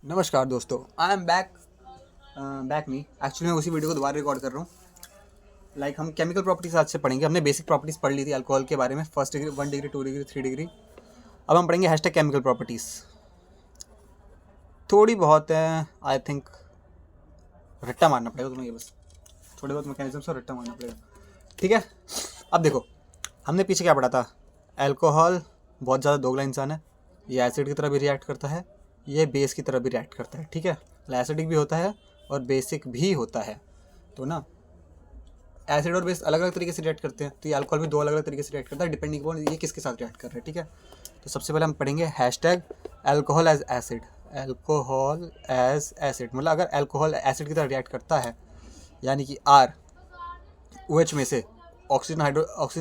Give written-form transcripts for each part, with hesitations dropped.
नमस्कार दोस्तों, I am back me. Actually मैं उसी वीडियो को दोबारा रिकॉर्ड कर रहा हूँ। हम केमिकल प्रॉपर्टीज आज से पढ़ेंगे। हमने बेसिक प्रॉपर्टीज़ पढ़ ली थी अल्कोहल के बारे में, first degree, 1 degree, 2 degree, 3 degree. अब हम पढ़ेंगे हैशटैग केमिकल प्रॉपर्टीज़। थोड़ी बहुत है, आई थिंक रट्टा मारना पड़ेगा तुम्हें, ये बस थोड़े बहुत मैकेनिज्म से रट्टा मारना पड़ेगा, ठीक है। अब देखो, हमने पीछे क्या पढ़ा था। अल्कोहल बहुत ज़्यादा दोगला इंसान है। ये एसिड की तरह भी रिएक्ट करता है, ये बेस की तरह भी रिएक्ट करता है, ठीक है। एसिडिक भी होता है और बेसिक भी होता है। तो ना, एसिड और बेस अलग अलग तरीके से रिएक्ट करते हैं, तो ये अल्कोहल भी दो अलग अलग तरीके से रिएक्ट करता है, डिपेंडिंग अपॉन ये किसके साथ रिएक्ट कर रहा है, ठीक है। तो सबसे पहले हम पढ़ेंगे hashtag alcohol as acid. Alcohol as acid मतलब अगर अल्कोहल एसिड की तरह रिएक्ट करता है, यानी कि आर ओ एच में से ऑक्सीजन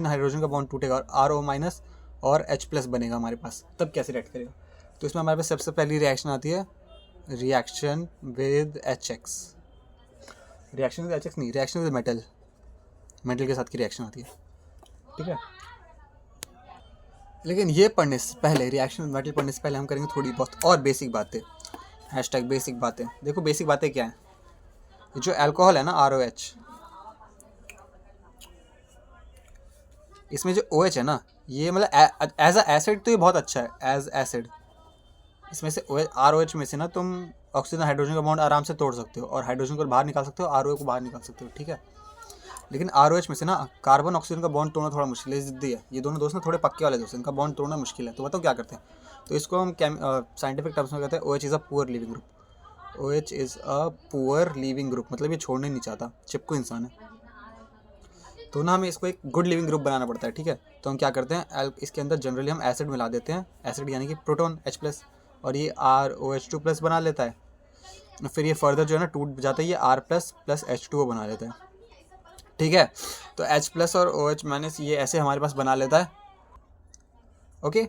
हाइड्रोजन का बॉन्ड टूटेगा और आर ओ माइनस और एच प्लस बनेगा हमारे पास, तब कैसे रिएक्ट करेगा। तो इसमें हमारे पास सबसे पहली रिएक्शन आती है reaction with H x. Reaction with H x नहीं, रिएक्शन विद मेटल के साथ की रिएक्शन आती है, ठीक है। लेकिन ये पढ़ने से पहले, रिएक्शन विद मेटल पढ़ने से पहले हम करेंगे थोड़ी बहुत और बेसिक बातें। हैशटैग बेसिक बातें। देखो बेसिक बातें क्या है। जो अल्कोहल है ना, आर ओ एच, इसमें जो ओ एच है ना, ये मतलब एज अ एसिड तो ये बहुत अच्छा है एज एसिड। इसमें से आर ओ एच में से ना तुम ऑक्सीजन हाइड्रोजन का बॉन्ड आराम से तोड़ सकते हो और हाइड्रोजन को बाहर निकाल सकते हो, आर ओ को बाहर निकाल सकते हो, ठीक है। लेकिन आर ओ एच में से ना कार्बन ऑक्सीजन का बॉन्ड तोड़ना थोड़ा मुश्किल है, जिद्दी है। ये दोनों दोस्त ना थोड़े पक्के वाले दोस्त हैं, इनका बॉन्ड तोड़ना मुश्किल है। तो बताओ क्या करते हैं। तो इसको हम साइंटिफिक टर्म्स में कहते हैं O H is a poor leaving group. O H is a poor leaving group मतलब ये छोड़ना ही नहीं चाहता, चिपकू इंसान है। तो ना हमें इसको एक गुड लिविंग ग्रुप बनाना पड़ता है, ठीक है। तो हम क्या करते हैं, इसके अंदर जनरली हम एसिड मिला देते हैं, एसिड यानी कि प्रोटॉन H प्लस, और ये ROH2 प्लस बना लेता है। फिर ये फर्दर जो है ना टूट जाता है, ये R प्लस प्लस H2O बना लेता है, ठीक है। तो H प्लस और OH माइनस ये ऐसे हमारे पास बना लेता है, ओके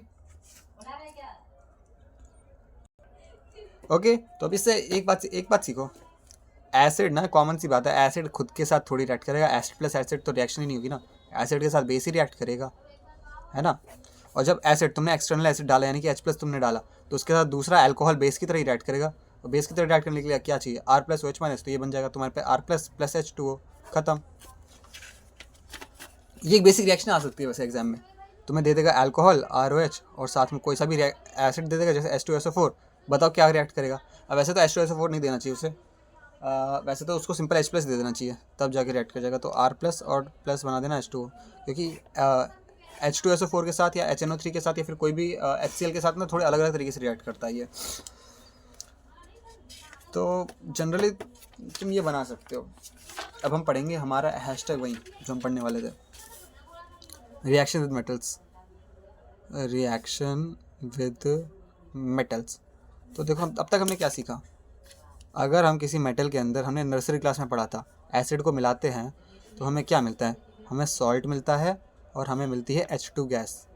ओके। तो अब इससे एक बात सीखो। एसिड ना, कॉमन सी बात है, एसिड खुद के साथ थोड़ी रिएक्ट करेगा। एसिड प्लस एसिड तो रिएक्शन ही नहीं होगी ना, एसिड के साथ बेस ही रिएक्ट करेगा, है ना। और जब एसिड तुमने एक्सटर्नल एसिड डाला यानी कि H प्लस तुमने डाला, तो उसके साथ दूसरा अल्कोहल बेस की तरह ही रिएक्ट करेगा। और बेस की तरह रिएक्ट करने के लिए क्या चाहिए, R प्लस OH माइनस, तो ये बन जाएगा तुम्हारे पे R प्लस प्लस H2O, खत्म। ये एक बेसिक रिएक्शन आ सकती है वैसे एग्जाम में। तुम्हें दे देगा अल्कोहल ROH और साथ में कोई सा भी एसिड दे देगा, जैसे H2SO4। बताओ क्या रिएक्ट करेगा। अब वैसे तो H2SO4 नहीं देना चाहिए उसे, वैसे तो उसको सिंपल H प्लस दे देना चाहिए, तब जाके रिएक्ट कर जाएगा। तो R प्लस और प्लस बना देना H2O, क्योंकि H2SO4 के साथ या HNO3 के साथ या फिर कोई भी HCl के साथ ना थोड़े अलग अलग तरीके से रिएक्ट करता है ये। तो जनरली तुम ये बना सकते हो। अब हम पढ़ेंगे हमारा हैशटैग वही जो हम पढ़ने वाले थे, reaction with metals. Reaction with metals. तो देखो अब तक हमने क्या सीखा। अगर हम किसी मेटल के अंदर, हमने नर्सरी क्लास में पढ़ा था, एसिड को मिलाते हैं तो हमें क्या मिलता है, हमें सॉल्ट मिलता है और हमें मिलती है H2 गैस।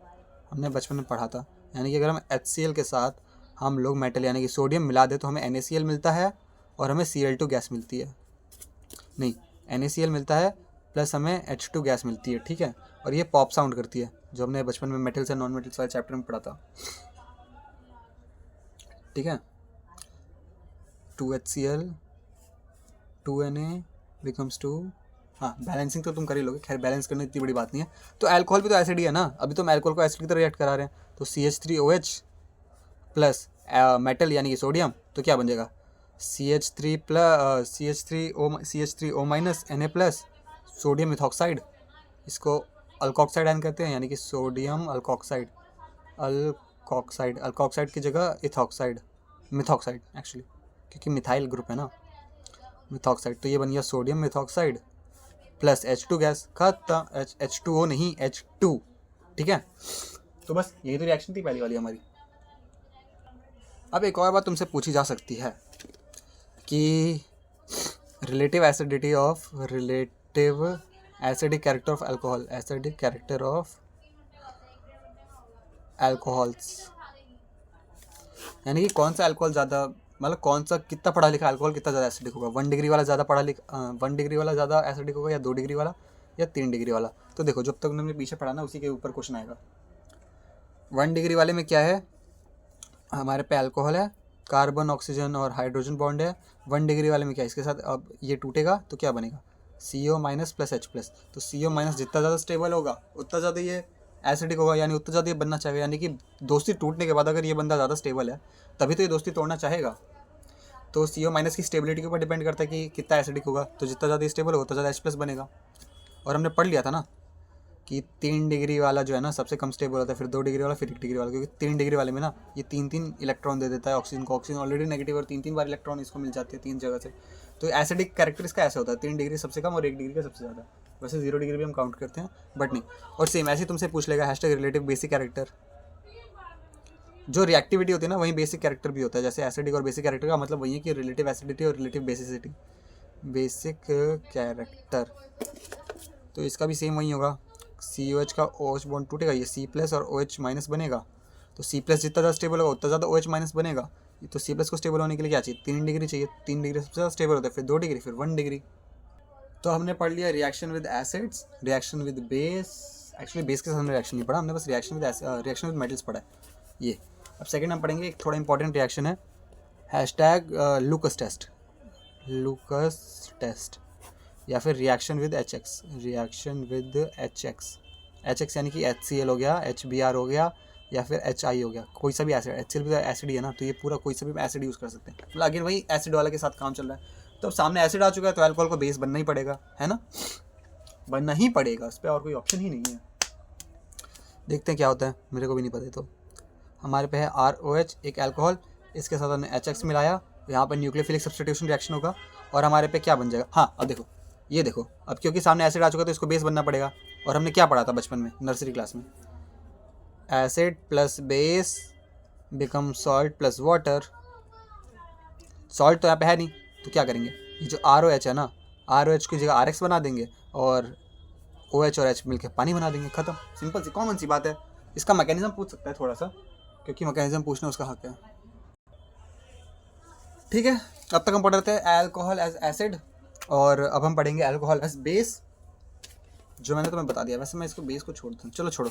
हमने बचपन में पढ़ा था, यानी कि अगर हम HCl के साथ हम लोग मेटल यानी कि सोडियम मिला दे तो हमें NaCl मिलता है और हमें Cl2 गैस मिलती है। नहीं, NaCl मिलता है प्लस हमें H2 गैस मिलती है, ठीक है। और ये पॉप साउंड करती है, जो हमने बचपन में मेटल्स एंड नॉन मेटल्स वाले चैप्टर में पढ़ा था, ठीक है। 2HCl 2Na becomes 2। हाँ, बैलेंसिंग तो तुम कर ही लोगे, खैर बैलेंस करने इतनी बड़ी बात नहीं है। तो अल्कोहल भी तो एसिड ही है ना, अभी तो हम अल्कोहल को एसिड की तरह रिएक्ट करा रहे हैं। तो CH3OH प्लस मेटल यानी कि सोडियम, तो क्या बन जाएगा, CH3O minus Na plus sodium methoxide. इसको अल्कोक्साइड आयन कहते हैं, यानी कि सोडियम अल्कोक्साइड। अल्कोक्साइड की जगह इथॉक्साइड, मिथॉक्साइड एक्चुअली, क्योंकि मिथाइल ग्रुप है ना, मिथॉक्साइड। तो ये बन गया sodium methoxide plus H2 gas, खत्म। H2O नहीं, H2, ठीक है। तो बस यही तो रिएक्शन थी पहली वाली हमारी। अब एक और बात तुमसे पूछी जा सकती है कि relative acidic character of alcohol, acidic character of alcohols, यानी कि कौन सा अल्कोहल ज़्यादा, मतलब कौन सा, कितना पढ़ा लिखा अल्कोहल कितना ज़्यादा एसिडिक होगा। 1 डिग्री वाला ज़्यादा पढ़ा लिखा, 1 डिग्री वाला ज़्यादा एसिडिक होगा, या 2 डिग्री वाला, या 3 डिग्री वाला। तो देखो जब तक हमने पीछे पढ़ा ना, उसी के ऊपर क्वेश्चन आएगा। 1 डिग्री वाले में क्या है, हमारे पे अल्कोहल है, कार्बन ऑक्सीजन और हाइड्रोजन बॉन्ड है। 1 डिग्री वाले में क्या इसके साथ अब ये टूटेगा तो क्या बनेगा CO minus plus H plus. तो CO माइनस जितना ज़्यादा स्टेबल होगा उतना ज़्यादा ये एसिडिक होगा, यानी उतना ज़्यादा ये बनना चाहेगा। यानी कि दोस्ती टूटने के बाद अगर ये बंदा ज़्यादा स्टेबल है तभी तो ये दोस्ती तोड़ना चाहेगा। तो CO माइनस की स्टेबिलिटी के ऊपर डिपेंड करता है कि कितना एसिडिक होगा। तो जितना ज़्यादा स्टेबल होगा उतना ज़्यादा H प्लस बनेगा। और हमने पढ़ लिया था ना कि 3 डिग्री वाला जो है ना सबसे कम स्टेबल होता है, फिर 2 डिग्री वाला, फिर 1 डिग्री वाला। क्योंकि 3 डिग्री वाले में ना ये 3 इलेक्ट्रॉन दे देता है ऑक्सीजन को। ऑक्सीजन ऑलरेडी नेगेटिव और 3 बार इलेक्ट्रॉन इसको मिल जाती है 3 जगह से। तो एसिडिक कैरेक्टर इसका ऐसा होता है, 3 डिग्री सबसे कम और 1 डिग्री का सबसे ज़्यादा। वैसे 0 डिग्री भी हम काउंट करते हैं बट नहीं। और सेम ऐसे ही तुमसे पूछ लेगा हैशटैग रिलेटिव बेसिक कैरेक्टर। जो रिएक्टिविटी होती है ना वहीं बेसिक कैरेक्टर भी होता है। जैसे एसिडिक और बेसिक कैरेक्टर का मतलब वही है कि रिलेटिव एसिडिटी और रिलेटिव बेसिसिटी। बेसिक कैरेक्टर तो इसका भी सेम वही होगा। COH का OH बॉन्ड टूटेगा, ये C प्लस और OH माइनस बनेगा। तो C प्लस जितना ज़्यादा स्टेबल होगा उतना ज़्यादा OH माइनस बनेगा। तो C प्लस को स्टेबल होने के लिए क्या चाहिए 3 डिग्री चाहिए। 3 डिग्री सबसे ज़्यादा स्टेबल होता है, फिर 2 डिग्री, फिर 1 डिग्री। तो हमने पढ़ लिया reaction with acids, reaction with base. Actually base के साथ हमने रिएक्शन नहीं पढ़ा, हमने बस रिएक्शन विद मेटल्स पढ़ा है ये। अब सेकंड हम पढ़ेंगे, एक थोड़ा इंपॉर्टेंट रिएक्शन है hashtag Lucas test. Lucas test या फिर reaction with HX, reaction with HX यानी कि HCl हो गया, HBr हो गया या फिर HI हो गया। कोई सा भी एसिड, HCl भी एसिड ही है ना, तो ये पूरा कोई सा भी एसिड यूज़ कर सकते हैं। मतलब अगेन वही एसिड वाला के साथ काम चल रहा है। तो अब सामने एसिड आ चुका है तो अल्कोहल को बेस बनना ही पड़ेगा, है ना, बनना ही पड़ेगा, उस पर और कोई ऑप्शन ही नहीं है। देखते हैं क्या होता है, मेरे को भी नहीं पता। तो हमारे पे है ROH एक अल्कोहल, इसके साथ हमने HX मिलाया, यहाँ पर न्यूक्लियोफिलिक सब्स्टिट्यूशन रिएक्शन होगा और हमारे पे क्या बन जाएगा। हाँ अब देखो, ये देखो, अब क्योंकि सामने एसिड आ चुका तो इसको बेस बनना पड़ेगा। और हमने क्या पढ़ा था बचपन में नर्सरी क्लास में, acid plus base become salt plus water. Salt तो यहाँ पे है नहीं तो क्या करेंगे, ये जो ROH है ना, ROH की जगह RX बना देंगे और OH और H मिलकर पानी बना देंगे, खत्म। सिंपल सी कॉमन सी बात है। इसका मैकेनिज्म पूछ सकता है थोड़ा सा, क्योंकि मैकेनिज्म पूछना उसका हक है। ठीक है, अब तक हम पढ़ रहे थे अल्कोहल एज एसिड और अब हम पढ़ेंगे अल्कोहल एज बेस, जो मैंने तुम्हें बता दिया। वैसे मैं इसको बेस को छोड़ दूँ, चलो छोड़ो।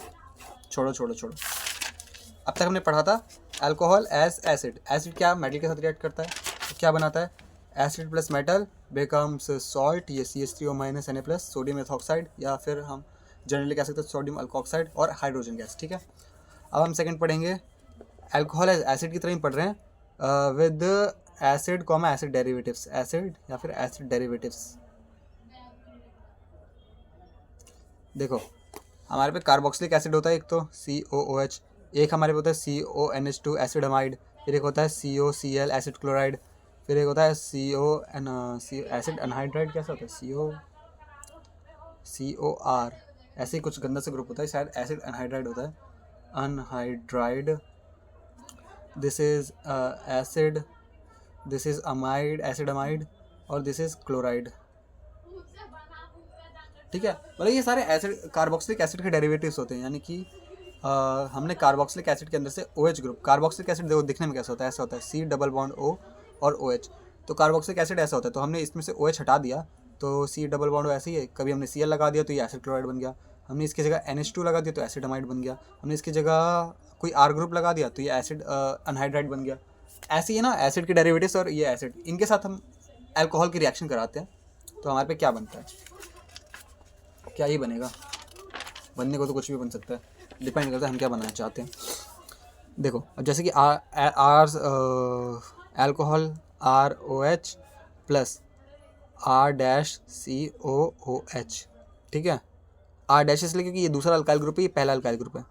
अब तक हमने पढ़ा था अल्कोहल एज एसिड। एसिड क्या मेटल के साथ रिएक्ट करता है तो क्या बनाता है, acid plus metal becomes salt, ये CH3O minus Na plus, sodium ethoxide या फिर हम जनरली कह सकते हैं सोडियम अल्कोक्साइड और हाइड्रोजन गैस। ठीक है, अब हम सेकंड पढ़ेंगे अल्कोहल एज एसिड की तरह ही पढ़ रहे हैं with acid comma acid derivatives, acid या फिर एसिड डेरिवेटिव्स। देखो हमारे पे कार्बोक्सिलिक एसिड होता है एक तो COOH, एक हमारे पे होता है CONH2 एसिड अमाइड, फिर एक होता है COCl एसिड क्लोराइड, फिर एक होता है एसिड अनहाइड्राइड, कैसा होता है COR, ऐसे ही कुछ गंदा सा ग्रुप होता है, शायद एसिड अनहाइड्राइड होता है, anhydride. This is acid, this is amide, acid amide, और दिस इज क्लोराइड। ठीक है, मतलब ये सारे एसिड कार्बोक्सिलिक एसिड के डेरिवेटिव्स होते हैं। यानी कि हमने कार्बोक्सिलिक एसिड के अंदर से OH ग्रुप, कार्बोक्सिलिक एसिड देखो दिखने में कैसा होता है, ऐसा होता है C डबल बॉन्ड O और OH। तो कार्बोक्सिलिक एसिड ऐसा होता है, तो हमने इसमें से OH हटा दिया तो C डबल बॉन्ड O ऐसे ही है। कभी हमने Cl लगा दिया तो ये एसिड क्लोराइड बन गया, हमने इसकी जगह NH2 लगा दिया तो एसिड अमाइड बन गया, हमने इसकी जगह कोई R ग्रुप लगा दिया तो ये एसिड अनहाइड्राइड बन गया। ऐसे ही है ना, एसिड के डेरिवेटिव्स और ये एसिड, इनके साथ हम अल्कोहल की रिएक्शन कराते हैं तो हमारे पे क्या बनता है, क्या ही बनेगा। बनने को तो कुछ भी बन सकता है, डिपेंड करता है हम क्या बनाना चाहते हैं। देखो अब जैसे कि अल्कोहल ROH प्लस R-COOH। ठीक है, R डैश इसलिए क्योंकि ये दूसरा अल्काइल ग्रुप है, ये पहला अल्काइल ग्रुप है।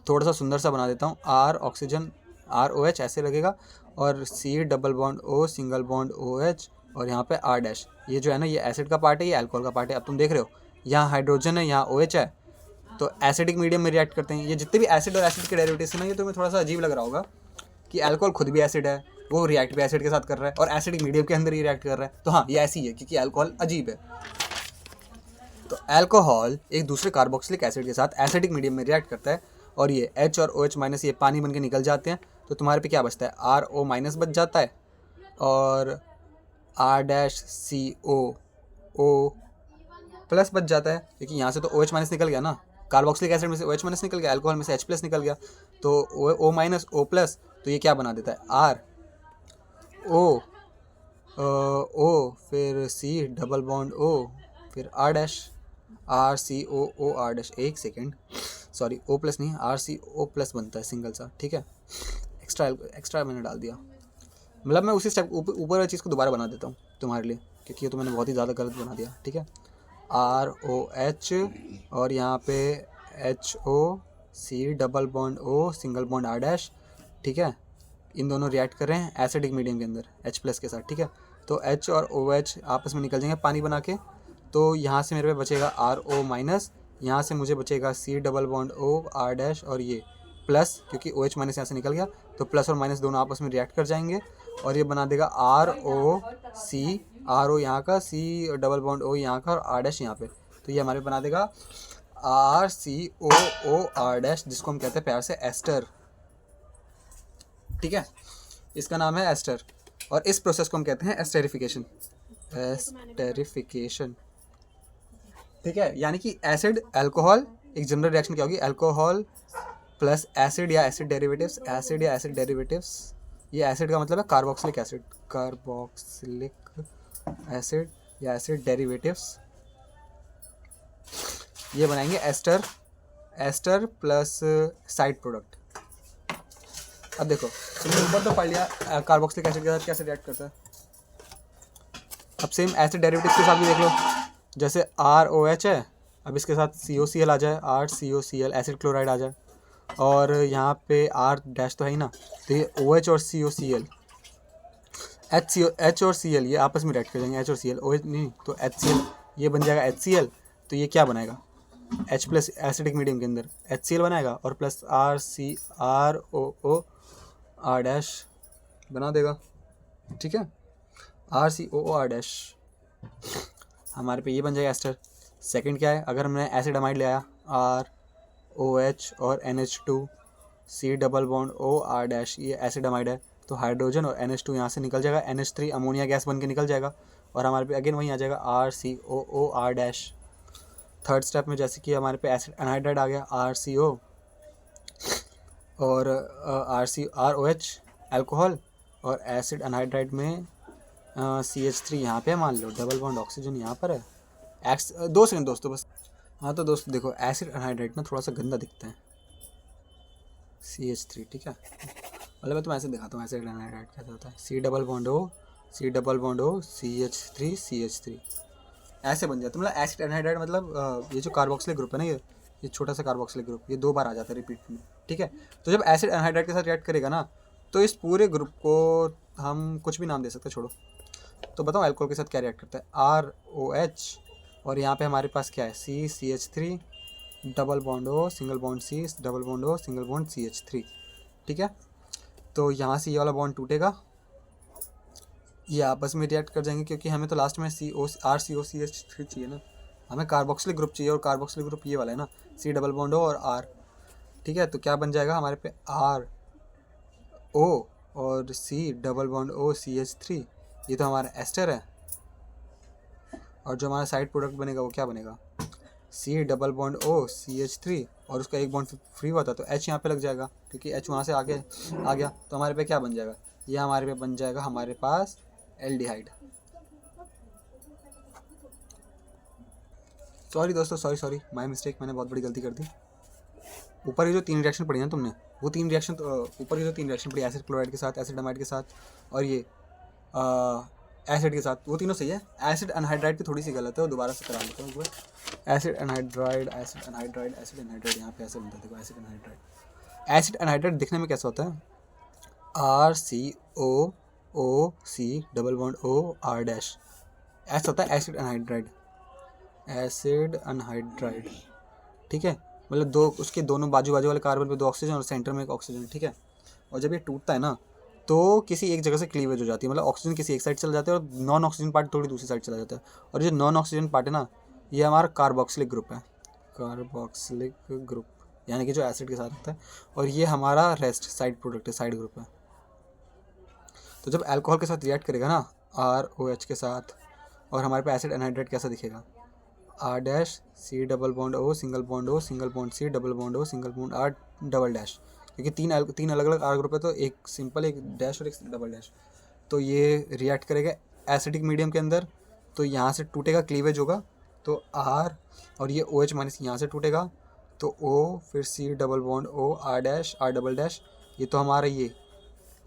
थोड़ा सा सुंदर सा बना देता हूँ, R ऑक्सीजन ROH ऐसे लगेगा और C double bond O single bond OH और यहाँ पे R डैश। ये जो है ना, ये एसिड का पार्ट है, ये अल्कोहल का पार्ट है। अब तुम देख रहे हो यहाँ हाइड्रोजन है, यहाँ OH है, तो एसिडिक मीडियम में रिएक्ट करते हैं। ये जितने भी एसिड और एसिड के डेरिवेटिव्स हैं ना, ये तुम्हें थोड़ा सा अजीब लग रहा होगा कि अल्कोहल खुद भी एसिड है, वो रिएक्ट भी एसिड के साथ कर रहा है और एसिडिक मीडियम के अंदर ही रिएक्ट कर रहा है। तो हाँ, ये ऐसी है क्योंकि अल्कोहल अजीब है। तो अल्कोहल एक दूसरे कार्बोक्सिलिक एसिड के साथ एसिडिक मीडियम में रिएक्ट करता है और ये H और OH माइनस ये पानी बन के निकल जाते हैं। तो तुम्हारे पे क्या बचता है, RO माइनस बच जाता है और R-COO प्लस बच जाता है, क्योंकि यहाँ से तो OH माइनस निकल गया ना, कार्बोक्सिलिक एसिड में से OH माइनस निकल गया, अल्कोहल में से H प्लस निकल गया, तो O माइनस O प्लस, तो ये क्या बना देता है R ओ, ओ फिर सी डबल बॉन्ड ओ, फिर R dash, R C O R dash, एक सेकेंड, सॉरी ओ प्लस नहीं, आर सी ओ प्लस बनता है सिंगल सा, ठीक है। एक्स्ट्रा मैंने डाल दिया, मतलब मैं उसी स्टेप ऊपर वाली चीज़ को दोबारा बना देता हूँ तुम्हारे लिए, क्योंकि ये तो मैंने बहुत ही ज़्यादा गलत बना दिया, ठीक है। आर ओ एच और यहाँ पे H O C double bond O single bond R dash, ठीक है। इन दोनों रिएक्ट कर रहे हैं एसिडिक मीडियम के अंदर H प्लस के साथ, ठीक है। तो H और OH आपस में निकल जाएंगे पानी बना के, तो यहाँ से मेरे पे बचेगा RO माइनस, यहाँ से मुझे बचेगा C double bond O R dash और ये प्लस, क्योंकि OH माइनस यहाँ से निकल गया, तो प्लस और माइनस दोनों आपस में रिएक्ट कर जाएंगे और ये बना देगा RO यहाँ का, C डबल बॉन्ड O यहाँ का और R डैश यहाँ पे, तो ये हमारे बना देगा RCOO R डैश, जिसको हम कहते हैं प्यार से एस्टर, ठीक है। इसका नाम है एस्टर और इस प्रोसेस को हम कहते हैं एस्टेरिफिकेशन, एस्टेरिफिकेशन, ठीक है। यानी कि एसिड अल्कोहल, एक जनरल रिएक्शन क्या होगी, अल्कोहल प्लस एसिड या एसिड डेरिवेटिव्स, एसिड या एसिड डेरिवेटिव्स, ये एसिड का मतलब है कार्बोक्सिलिक एसिड, कार्बोक्सिलिक एसिड या एसिड डेरिवेटिव्स, ये बनाएंगे ester, ester plus side product. अब देखो तुमने ऊपर तो पढ़ लिया कार्बोक्सिलिक एसिड के साथ कैसे रिएक्ट करता है, अब सेम एसिड डेरिवेटिव्स के साथ भी देख लो, जैसे ROH है, अब इसके साथ COCl आ जाए, RCOCl एसिड क्लोराइड आ जाए, और यहाँ पे R डैश तो है ही ना, तो ये OH और COCl, H और Cl ये आपस में रिएक्ट कर जाएंगे, H और Cl, OH नहीं तो HCl, ये बन जाएगा HCl, तो ये क्या बनाएगा H प्लस एसिडिक मीडियम के अंदर HCl बनाएगा और प्लस RCROO R डैश बना देगा, ठीक है। RCOO R डैश हमारे पे ये बन जाएगा एस्टर। सेकंड क्या है, अगर हमने एसिड अमाइड ले आया ROH और NH2 C double bond O R dash, ये एसिड अमाइड है, तो हाइड्रोजन और NH2 यहाँ से निकल जाएगा, NH3 अमोनिया गैस बन के निकल जाएगा और हमारे पे अगेन वहीं आ जाएगा RCOO R dash. Third step में जैसे कि हमारे पे एसिड अनहाइड्राइड आ गया RCO और ROH अल्कोहल, और एसिड अनहाइड्राइड में CH3 यहाँ पे मान लो, डबल बॉन्ड ऑक्सीजन यहाँ पर है, दो सेकंड दोस्तों बस। हाँ तो दोस्तों देखो एसिड अनहाइड्राइड ना थोड़ा सा गंदा दिखता है CH3, ठीक है। मतलब मैं तुम्हें ऐसे दिखाता हूँ एसिड अनहाइड्राइड कैसा होता है, C double bond O CH3 ऐसे बन जाता है। मतलब एसिड एनहाइड्राइड मतलब ये जो कार्बोक्सिलिक ग्रुप है ना, ये छोटा सा कार्बोक्सिलिक ग्रुप, ये 2 बार आ जाता है रिपीट में, ठीक है। तो जब एसिड एनहाइड्राइड के साथ रिएक्ट करेगा ना, तो इस पूरे ग्रुप को हम कुछ भी नाम दे सकते हैं, छोड़ो। तो बताओ अल्कोहल के साथ क्या रिएक्ट करता है, ROH और यहाँ पे हमारे पास क्या है CH3 double bond O single bond C double bond O single bond CH3, ठीक है। तो यहाँ से ये वाला बॉन्ड टूटेगा, ये आपस में रिएक्ट कर जाएंगे, क्योंकि हमें तो लास्ट में RCOCH3 चाहिए ना, हमें कार्बोक्सिलिक ग्रुप चाहिए और कार्बोक्सिलिक ग्रुप ये वाला है ना, C डबल बॉन्ड O और R, ठीक है। तो क्या बन जाएगा हमारे पे RO और C double bond O CH3, ये तो हमारा एस्टर है, और जो हमारा साइड प्रोडक्ट बनेगा वो क्या बनेगा C double bond O CH3 और उसका एक बॉन्ड फ्री हुआ था तो H यहाँ पे लग जाएगा, क्योंकि H वहाँ से आगे आ गया, तो हमारे पे क्या बन जाएगा, ये हमारे पे बन जाएगा हमारे पास एल्डिहाइड। सॉरी दोस्तों, सॉरी माय मिस्टेक, मैंने बहुत बड़ी गलती कर दी। ऊपर ये जो 3 रिएक्शन पढ़ी ना तुमने, वो 3 रिएक्शन ऊपर ये जो 3 रिएक्शन पढ़ी एसिड क्लोराइड के साथ, एसिड अमाइड के साथ और ये एसिड के साथ, वो तीनों सही है। एसिड अनहाइड्राइड की थोड़ी सी गलत है, वो दोबारा से करा लेता हूँ। एसिड अनहाइड्राइड यहाँ पे ऐसे बनता है, देखो एसिड अनहाइड्राइड दिखने में कैसा होता है, RCOOC double bond O R dash, ऐसा होता है एसिड अनहाइड्राइड, ठीक है। मतलब दो उसके दोनों बाजू वाले कार्बन पे 2 ऑक्सीजन और सेंटर में 1 ऑक्सीजन, ठीक है। और जब ये टूटता है ना, तो किसी एक जगह से क्लीवेज हो जाती है, मतलब ऑक्सीजन किसी एक साइड चला जाता है और नॉन ऑक्सीजन पार्ट थोड़ी दूसरी साइड चला जाता है, और ये नॉन ऑक्सीजन पार्ट है ना, ये हमारा कार्बोक्सिलिक ग्रुप है, कार्बोक्सिलिक ग्रुप यानी कि जो एसिड के साथ होता है, और ये हमारा रेस्ट साइड प्रोडक्ट है, साइड ग्रुप है। तो जब अल्कोहल के साथ रिएक्ट करेगा ना ROH के साथ, और हमारे पास एसिड अनहाइड्राइड कैसा दिखेगा, R dash C double bond O single bond O single bond C double bond O single bond R double dash, क्योंकि तीन अलग अलग R ग्रुप है, तो एक सिंपल, एक डैश और एक डबल डैश। तो ये रिएक्ट करेगा एसिडिक मीडियम के अंदर, तो यहाँ से टूटेगा, क्लीवेज होगा, तो R और ये OH माइनस यहाँ से टूटेगा, तो O, फिर C double bond O, R dash, R double dash, ये तो हमारा ये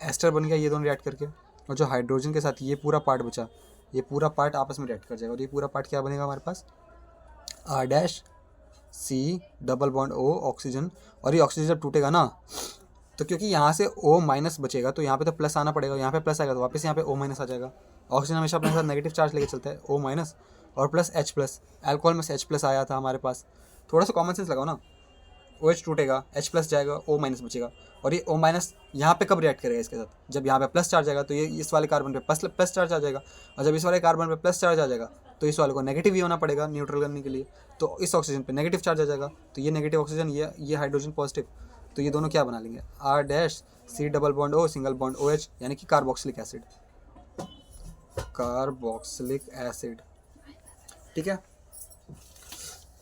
एस्टर बन गया ये दोनों रिएक्ट करके, और जो हाइड्रोजन के साथ ये पूरा पार्ट बचा, ये पूरा पार्ट आपस में रिएक्ट कर जाएगा, और ये पूरा पार्ट क्या बनेगा हमारे पास, R dash C double bond O oxygen, और ये ऑक्सीजन जब टूटेगा ना, तो क्योंकि यहाँ से O माइनस बचेगा तो यहाँ पे तो प्लस आना पड़ेगा, यहाँ पे प्लस आएगा तो वापस यहाँ पे O माइनस आ जाएगा। ऑक्सीजन हमेशा अपने साथ नेगेटिव चार्ज लेके चलता है, O माइनस और प्लस H प्लस, अल्कोहल में से H प्लस आया था हमारे पास, थोड़ा सा कॉमन सेंस लगाओ ना, OH टूटेगा, H प्लस जाएगा, O माइनस बचेगा, और ये O माइनस यहाँ पे कब रिएक्ट करेगा इसके साथ, जब यहाँ पे प्लस चार्ज आएगा तो ये इस वाले कार्बन पे प्लस चार्ज आ जाएगा, और जब इस वाले कार्बन पे प्लस चार्ज आ जाएगा तो इस वाले को नेगेटिव ही होना पड़ेगा न्यूट्रल करने के लिए, तो इस ऑक्सीजन पे नेगेटिव चार्ज आ जाएगा, तो ये नेगेटिव ऑक्सीजन, ये हाइड्रोजन पॉजिटिव, तो ये दोनों क्या बना लेंगे, R dash C double bond O single bond OH, यानी कि कार्बोक्सिलिक एसिड, कार्बोक्सिलिक एसिड। ठीक है,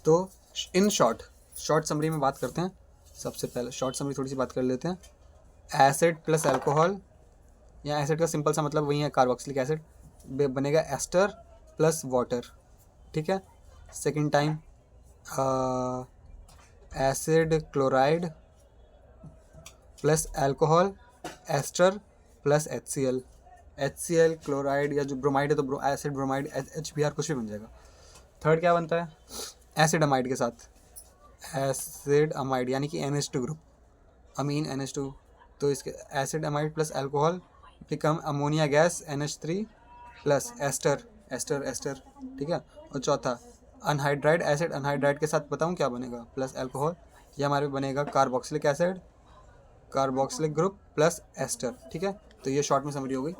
तो इन शॉर्ट समरी में बात करते हैं। सबसे पहले शॉर्ट समरी थोड़ी सी बात कर लेते हैं। एसिड प्लस अल्कोहल, या एसिड का सिंपल सा मतलब वही है कार्बोक्सिलिक एसिड, बनेगा एस्टर प्लस वाटर। ठीक है, second time acid chloride plus alcohol, ester plus HCl chloride, या जो ब्रोमाइड है तो एसिड ब्रोमाइड HBr कुछ भी बन जाएगा। थर्ड क्या बनता है, एसिड अमाइड के साथ एसिड अमाइड, यानी कि NH2 ग्रुप, अमीन NH2, तो इसके acid amide plus alcohol become ammonia gas NH3 plus ester. ठीक है, और चौथा अनहाइड्राइड एसिड, अनहाइड्राइड के साथ बताऊं क्या बनेगा, प्लस अल्कोहल, ये हमारे बनेगा carboxylic acid, carboxylic group plus ester. ठीक है, तो ये शॉर्ट में समरी हो गई।